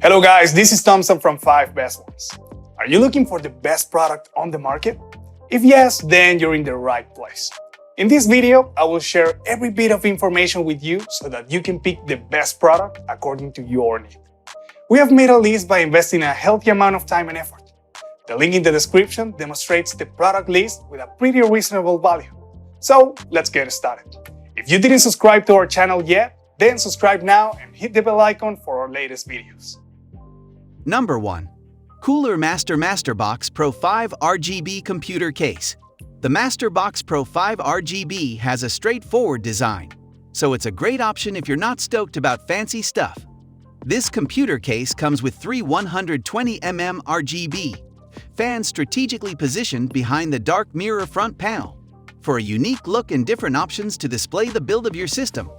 Hello guys, this is Thompson from 5 Best Ones. Are you looking for the best product on the market? If yes, then you're in the right place. In this video, I will share every bit of information with you so that you can pick the best product according to your need. We have made a list by investing a healthy amount of time and effort. The link in the description demonstrates the product list with a pretty reasonable value. So let's get started. If you didn't subscribe to our channel yet, then subscribe now and hit the bell icon for our latest videos. Number 1. Cooler MasterBox Pro 5 RGB Computer Case. The MasterBox Pro 5 RGB has a straightforward design, so it's a great option if you're not stoked about fancy stuff. This computer case comes with 3 120mm RGB fans strategically positioned behind the dark mirror front panel for a unique look and different options to display the build of your system.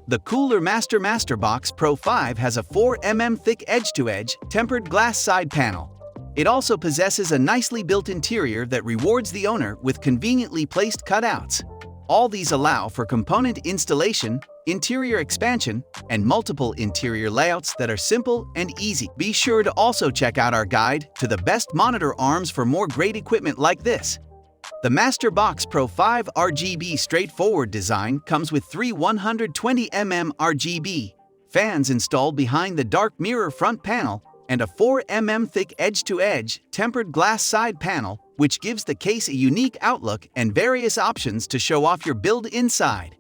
The Cooler MasterBox Pro 5 has a 4mm thick edge-to-edge tempered glass side panel. It also possesses a nicely built interior that rewards the owner with conveniently placed cutouts. All these allow for component installation, interior expansion, and multiple interior layouts that are simple and easy. Be sure to also check out our guide to the best monitor arms for more great equipment like this. The MasterBox Pro 5 RGB straightforward design comes with 3 120mm RGB fans installed behind the dark mirror front panel and a 4mm thick edge-to-edge tempered glass side panel, which gives the case a unique outlook and various options to show off your build inside.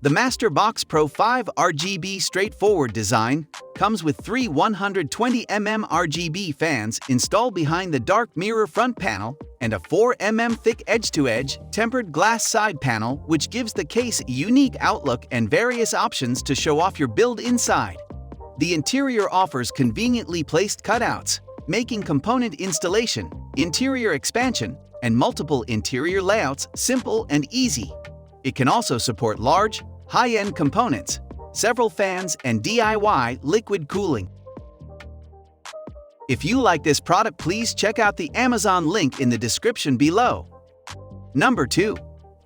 The MasterBox Pro 5 RGB straightforward design comes with 3 120mm RGB fans installed behind the dark mirror front panel and a 4mm thick edge-to-edge tempered glass side panel, which gives the case a unique outlook and various options to show off your build inside. The interior offers conveniently placed cutouts, making component installation, interior expansion, and multiple interior layouts simple and easy. It can also support large, high-end components, several fans, and DIY liquid cooling. If you like this product, please check out the Amazon link in the description below. Number 2.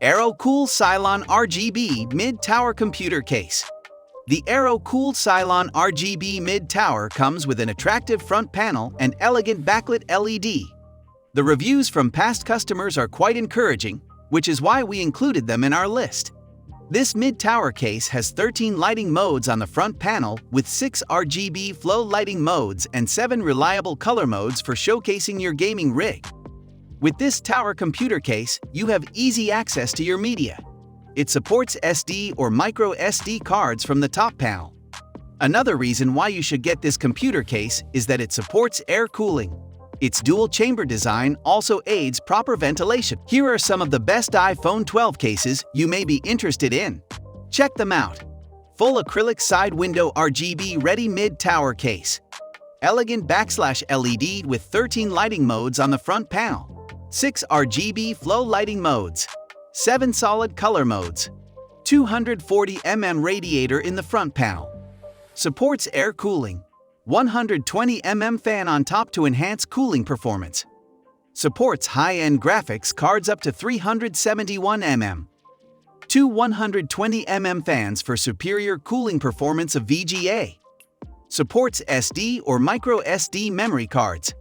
AeroCool Cylon RGB Mid-Tower Computer Case. The AeroCool Cylon RGB Mid-Tower comes with an attractive front panel and elegant backlit LED. The reviews from past customers are quite encouraging, which is why we included them in our list. This mid-tower case has 13 lighting modes on the front panel with 6 RGB flow lighting modes and 7 reliable color modes for showcasing your gaming rig. With this tower computer case, you have easy access to your media. It supports SD or micro SD cards from the top panel. Another reason why you should get this computer case is that it supports air cooling. Its dual-chamber design also aids proper ventilation. Here are some of the best iPhone 12 cases you may be interested in. Check them out. Full acrylic side window RGB ready mid-tower case. Elegant /LED with 13 lighting modes on the front panel. 6 RGB flow lighting modes. 7 solid color modes. 240mm radiator in the front panel. Supports air cooling. 120mm fan on top to enhance cooling performance. Supports high-end graphics cards up to 371mm. 2 120mm fans for superior cooling performance of VGA. Supports SD or micro SD memory cards.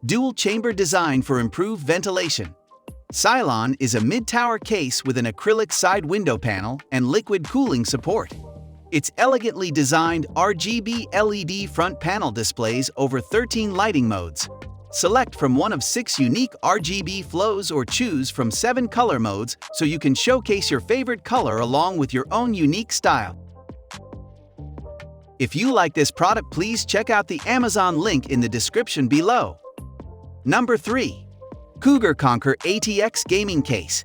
Dual chamber design for improved ventilation. Cylon is a mid-tower case with an acrylic side window panel and liquid cooling support. Its elegantly designed RGB LED front panel displays over 13 lighting modes. Select from one of 6 unique RGB flows or choose from 7 color modes so you can showcase your favorite color along with your own unique style. If you like this product, please check out the Amazon link in the description below. Number 3. Cougar ATX Gaming Case.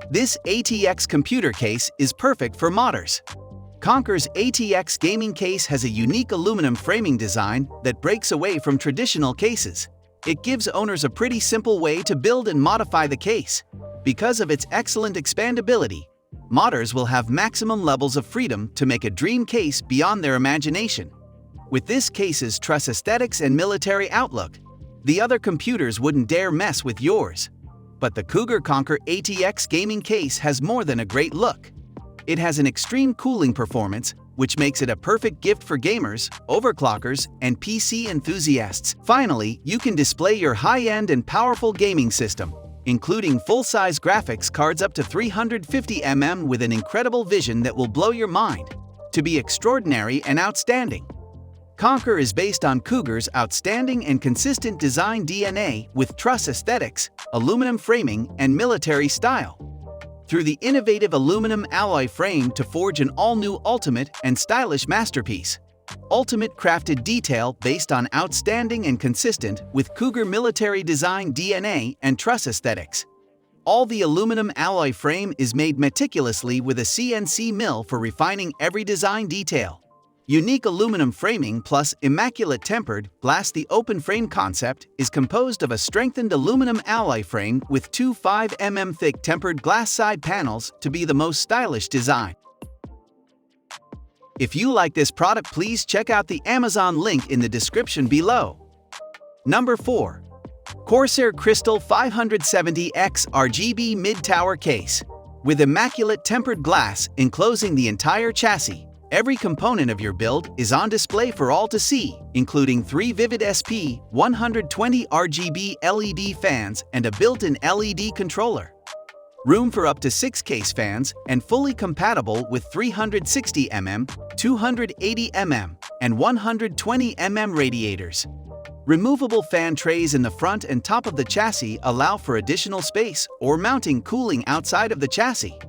This ATX computer case is perfect for modders. Cougar's ATX gaming case has a unique aluminum framing design that breaks away from traditional cases. It gives owners a pretty simple way to build and modify the case. Because of its excellent expandability, modders will have maximum levels of freedom to make a dream case beyond their imagination. With this case's truss aesthetics and military outlook, the other computers wouldn't dare mess with yours. But the Cougar ATX gaming case has more than a great look. It has an extreme cooling performance which makes it a perfect gift for gamers, overclockers, and PC enthusiasts. Finally, you can display your high-end and powerful gaming system, including full-size graphics cards up to 350 with an incredible vision that will blow your mind, to be extraordinary and outstanding. Conquer is based on Cougar's outstanding and consistent design DNA with truss aesthetics, aluminum framing, and military style. Through the innovative aluminum alloy frame to forge an all-new ultimate and stylish masterpiece. Ultimate crafted detail based on outstanding and consistent with Cougar military design DNA and truss aesthetics. All the aluminum alloy frame is made meticulously with a CNC mill for refining every design detail. Unique aluminum framing plus immaculate tempered glass. The open frame concept is composed of a strengthened aluminum alloy frame with two 5 mm thick tempered glass side panels to be the most stylish design. If you like this product, please check out the Amazon link in the description below. Number 4. Corsair Crystal 570X RGB Mid-Tower Case. With immaculate tempered glass enclosing the entire chassis, every component of your build is on display for all to see, including 3 vivid SP 120 RGB LED fans and a built-in LED controller. Room for up to 6 case fans and fully compatible with 360 mm, 280 mm, and 120 mm radiators. Removable fan trays in the front and top of the chassis allow for additional space or mounting cooling outside of the chassis.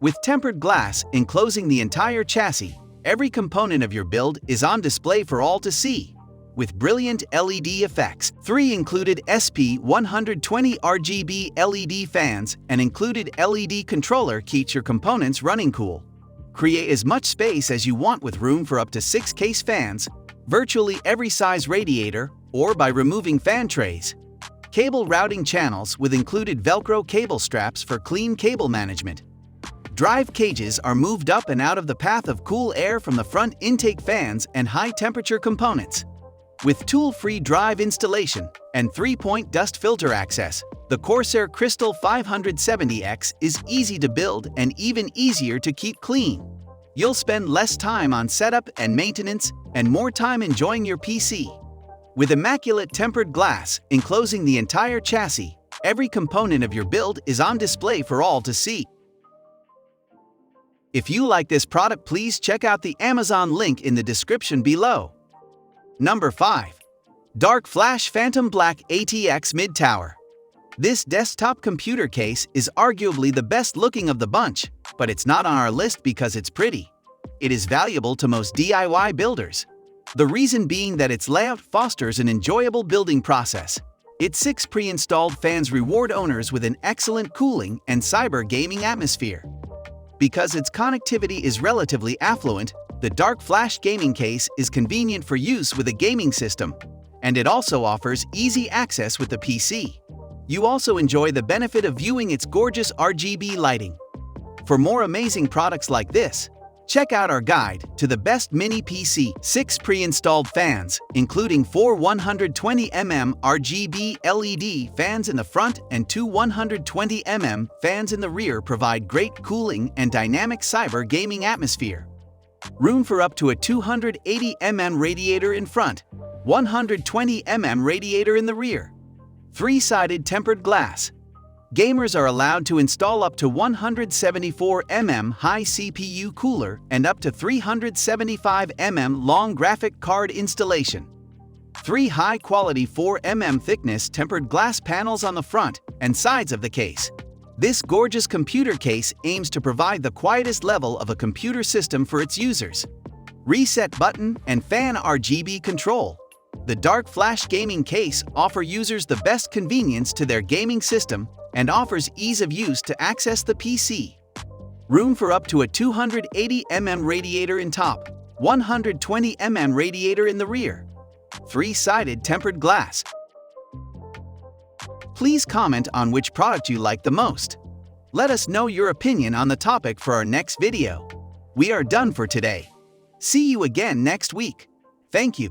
With tempered glass enclosing the entire chassis, every component of your build is on display for all to see, with brilliant LED effects. 3 included SP 120 RGB LED fans and included LED controller keeps your components running cool. Create as much space as you want with room for up to 6 case fans, virtually every size radiator, or by removing fan trays. Cable routing channels with included Velcro cable straps for clean cable management. Drive cages are moved up and out of the path of cool air from the front intake fans and high-temperature components. With tool-free drive installation and 3-point dust filter access, the Corsair Crystal 570X is easy to build and even easier to keep clean. You'll spend less time on setup and maintenance and more time enjoying your PC. With immaculate tempered glass enclosing the entire chassis, every component of your build is on display for all to see. If you like this product, please check out the Amazon link in the description below. Number 5. Dark Flash Phantom Black ATX Mid-Tower. This desktop computer case is arguably the best looking of the bunch, but it's not on our list because it's pretty. It is valuable to most DIY builders. The reason being that its layout fosters an enjoyable building process. Its 6 pre-installed fans reward owners with an excellent cooling and cyber gaming atmosphere. Because its connectivity is relatively affluent, the Dark Flash gaming case is convenient for use with a gaming system, and it also offers easy access with the PC. You also enjoy the benefit of viewing its gorgeous RGB lighting. For more amazing products like this, check out our guide to the best mini PC. 6 pre-installed fans, including 4 120 mm RGB LED fans in the front and 2 120 mm fans in the rear provide great cooling and dynamic cyber gaming atmosphere. Room for up to a 280 mm radiator in front, 120 mm radiator in the rear. 3-sided tempered glass. Gamers are allowed to install up to 174 mm high CPU cooler and up to 375 mm long graphic card installation. 3 high-quality 4 mm thickness tempered glass panels on the front and sides of the case. This gorgeous computer case aims to provide the quietest level of a computer system for its users. Reset button and fan RGB control. The Dark Flash gaming case offers users the best convenience to their gaming system and offers ease of use to access the PC. Room for up to a 280 mm radiator in top, 120 mm radiator in the rear. 3-sided tempered glass. Please comment on which product you like the most. Let us know your opinion on the topic for our next video. We are done for today. See you again next week. Thank you.